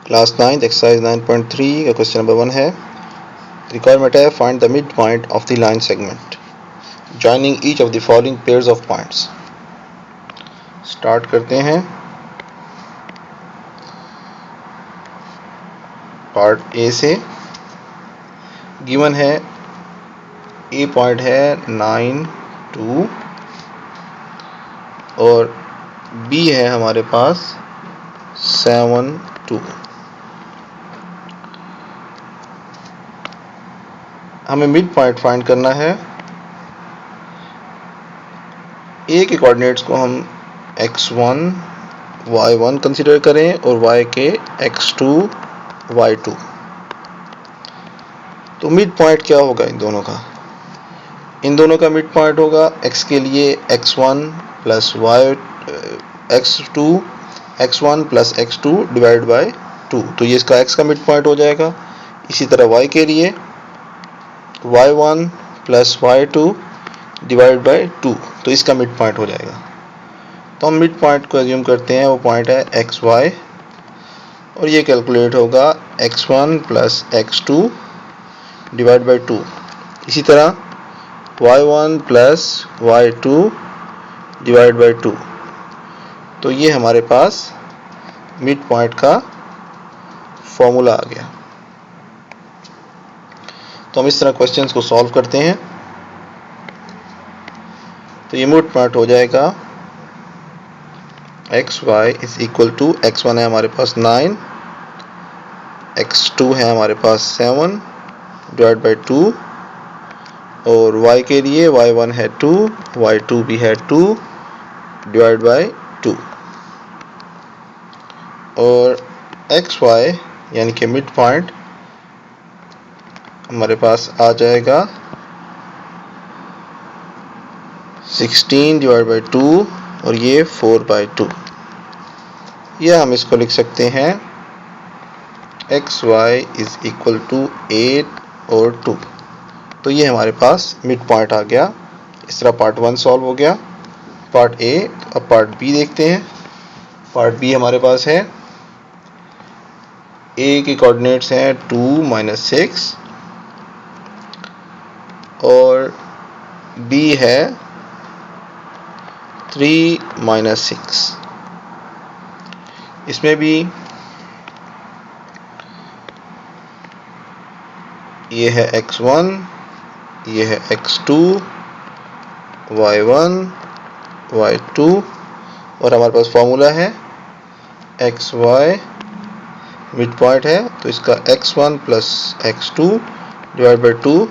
Class 9 exercise 9.3 का question number 1 है। Requirement है find the mid point of the line segment joining each of the following pairs of points. Start करते हैं। Part A से given है ए point है 9 2 और बी है हमारे पास 7 2। हमें मिड पॉइंट फाइंड करना है। ए के कोऑर्डिनेट्स को हम x1 y1 कंसीडर करें और y के x2 y2। तो मिड पॉइंट क्या होगा इन दोनों का? इन दोनों का मिड पॉइंट होगा x के लिए x1 plus x1 plus x2 divide by 2, तो ये इसका x का मिड पॉइंट हो जाएगा। इसी तरह y के लिए y1 plus y2 divide by 2, तो इसका मिड पॉइंट हो जाएगा। तो हम मिड पॉइंट को एज्यूम करते हैं, वो पॉइंट है xy और ये कैलकुलेट होगा x1 plus x2 divide by 2। इसी तरह y1 plus y2 divide by 2, तो ये हमारे पास मिड पॉइंट का फॉर्मूला आ गया। तो हम इस तरह क्वेश्चंस को सॉल्व करते हैं। तो ये मिड पॉइंट हो जाएगा xy is equal to x1 है हमारे पास 9, x2 है हमारे पास 7 डिवाइड बाय 2 और y के लिए y1 है 2, y2 भी है 2 डिवाइड बाय 2 और xy यानी कि मिड पॉइंट हमारे पास आ जाएगा 16 डिवाइड बाय 2 और ये 4 बाय 2। या हम इसको लिख सकते हैं xy इज इक्वल टू 8 और 2। तो ये हमारे पास मिड पॉइंट आ गया। इस तरह पार्ट 1 सॉल्व हो गया। Part A. अब पार्ट बी देखते हैं। पार्ट बी हमारे पास है ए के कोऑर्डिनेट्स हैं 2 - 6 और बी है 3 - 6। इसमें भी ये है x1, ये है x2, y1, y2 और हमारे पास फॉर्मूला है xy मिड पॉइंट है, तो इसका x1 plus x2 divide by 2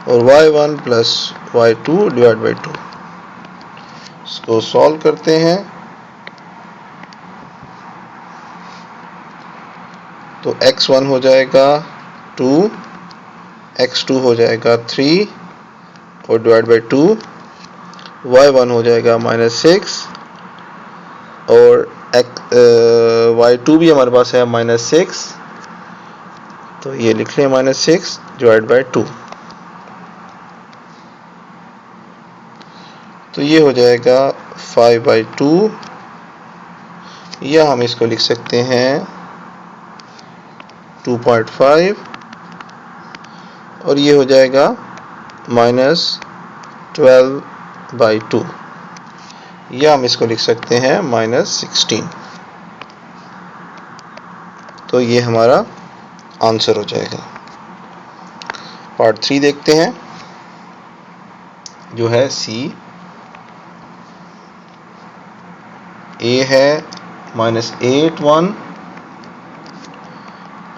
और y1 plus y2 divide by 2। इसको सॉल्व करते हैं। तो x1 हो जाएगा 2, x2 हो जाएगा 3 और डिवाइड बाई 2, y1 हो जाएगा -6 और y2 भी हमारे पास है -6, तो ये लिख लें -6 डिवाइड बाई 2। तो ये हो जाएगा 5/2 या हम इसको लिख सकते हैं 2.5 और ये हो जाएगा -12/2 या हम इसको लिख सकते हैं -16। तो ये हमारा आंसर हो जाएगा। पार्ट 3 देखते हैं जो है सी। ए है -8 1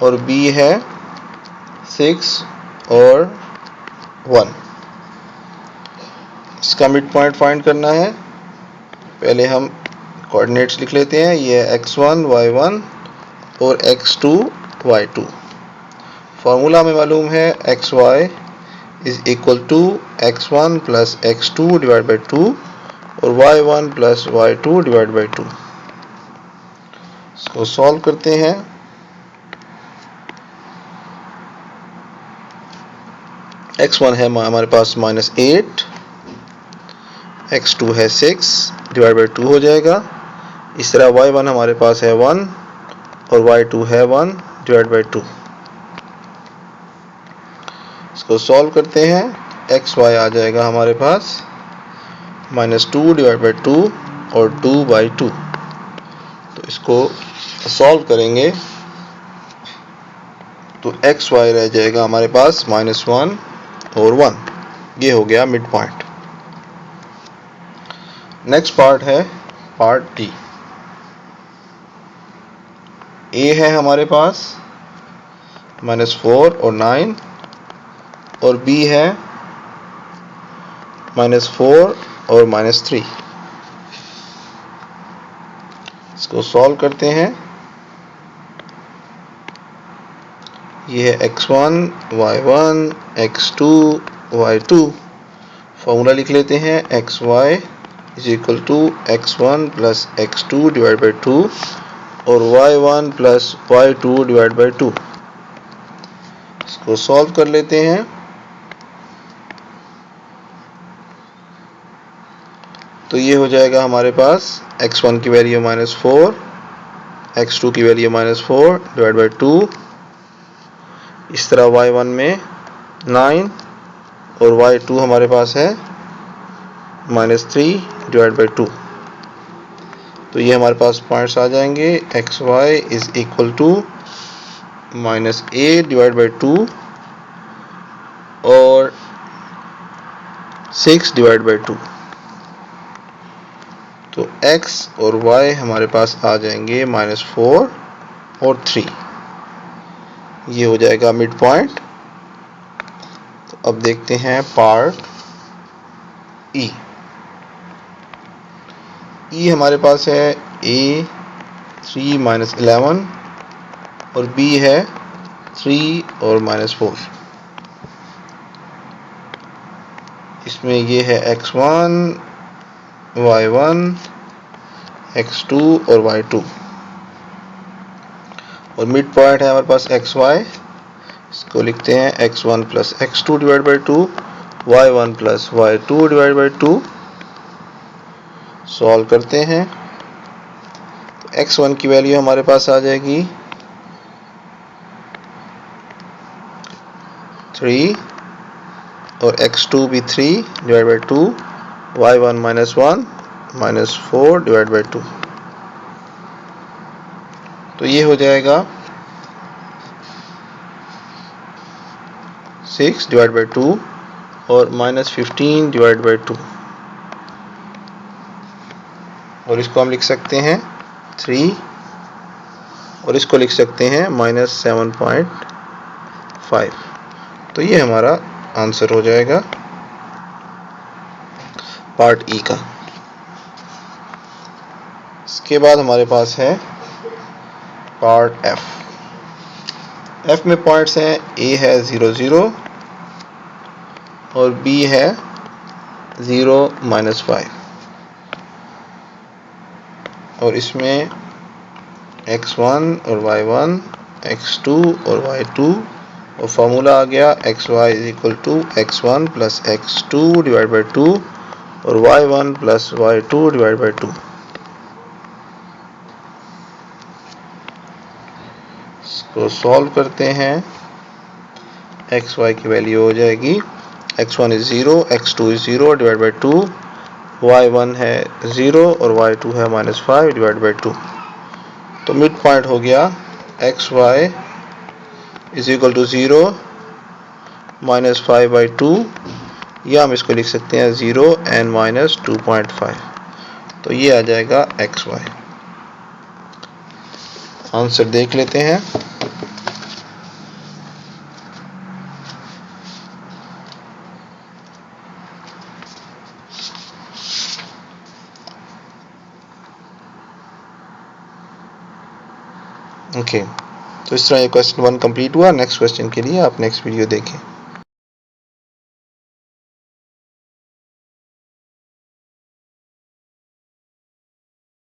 और बी है 6 और 1। इसका मिड पॉइंट फाइंड करना है। पहले हम कोऑर्डिनेट्स लिख लेते हैं। ये है x1 y1 और x2 y2। फॉर्मूला हमें मालूम है xy is equal to x1 plus x2 divide by 2 और y1 plus y2 divide by 2। इसको सॉल्व करते हैं। x1 है हमारे पास -8, x2 है 6 डिवाइड बाई 2 हो जाएगा। इस तरह y1 हमारे पास है 1 और y2 है 1 डिवाइड बाई 2। इसको सॉल्व करते हैं, एक्स वाई आ जाएगा हमारे पास -2 डिवाइड बाई 2 और 2/2। तो इसको सॉल्व करेंगे तो एक्स वाई रह जाएगा हमारे पास -1 और 1। ये हो गया मिड पॉइंट। नेक्स्ट पार्ट है पार्ट डी। ए है हमारे पास -4 और 9 और बी है -4 और -3। इसको सॉल्व करते हैं। ये है x1 y1 x2 y2। Formula लिख लेते हैं, xy is equal to x1 plus x2 divide by 2 और y1 plus y2 divide by 2। इसको सॉल्व कर लेते हैं। तो ये हो जाएगा हमारे पास x1 की वैल्यू -4, x2 की वैल्यू -4 डिवाइड बाई 2। इस तरह y1 में 9 और y2 हमारे पास है -3 डिवाइड बाई 2। तो ये हमारे पास पॉइंट्स आ जाएंगे, X Y is equal to -8 divide by 2 और 6 डिवाइड बाई 2। तो x और y हमारे पास आ जाएंगे -4 और 3। ये हो जाएगा मिड पॉइंट। तो अब देखते हैं पार्ट ई। ई हमारे पास है a 3 - 11 और b है 3 और -4। इसमें ये है x1 y1 x2 और y2 और मिड पॉइंट है हमारे पास xy। इसको लिखते हैं x1 plus x2 divide by 2 y1 plus y2 divide by 2। Solve करते हैं तो x1 की वैल्यू हमारे पास आ जाएगी 3 और x2 भी 3 divide by 2 y1 -1 -4 divide by 2। तो ये हो जाएगा 6 डिवाइड बाई 2 और -15 डिवाइड बाई 2 और इसको हम लिख सकते हैं 3 और इसको लिख सकते हैं -7.5। तो ये हमारा आंसर हो जाएगा पार्ट ई का। इसके बाद हमारे पास है पार्ट एफ। एफ में पॉइंट्स हैं, ए है 0 0 और बी है 0 -5 और इसमें x1 और y1 x2 और y2 और फार्मूला आ गया xy is equal to x1 plus x2 divide by 2 और y1 plus y2 divide by 2। इसको सॉल्व करते हैं, xy की वैल्यू हो जाएगी x1 is 0 x2 is 0 divide by 2 y1 है 0 और y2 है -5 डिवाइड बाई 2। तो मिड पॉइंट हो गया xy is equal to 0 -5 by 2 या हम इसको लिख सकते हैं 0 and -2.5। तो ये आ जाएगा xy। आंसर देख लेते हैं। ओके, तो इस तरह ये क्वेश्चन 1 कंप्लीट हुआ। नेक्स्ट क्वेश्चन के लिए आप नेक्स्ट वीडियो देखें।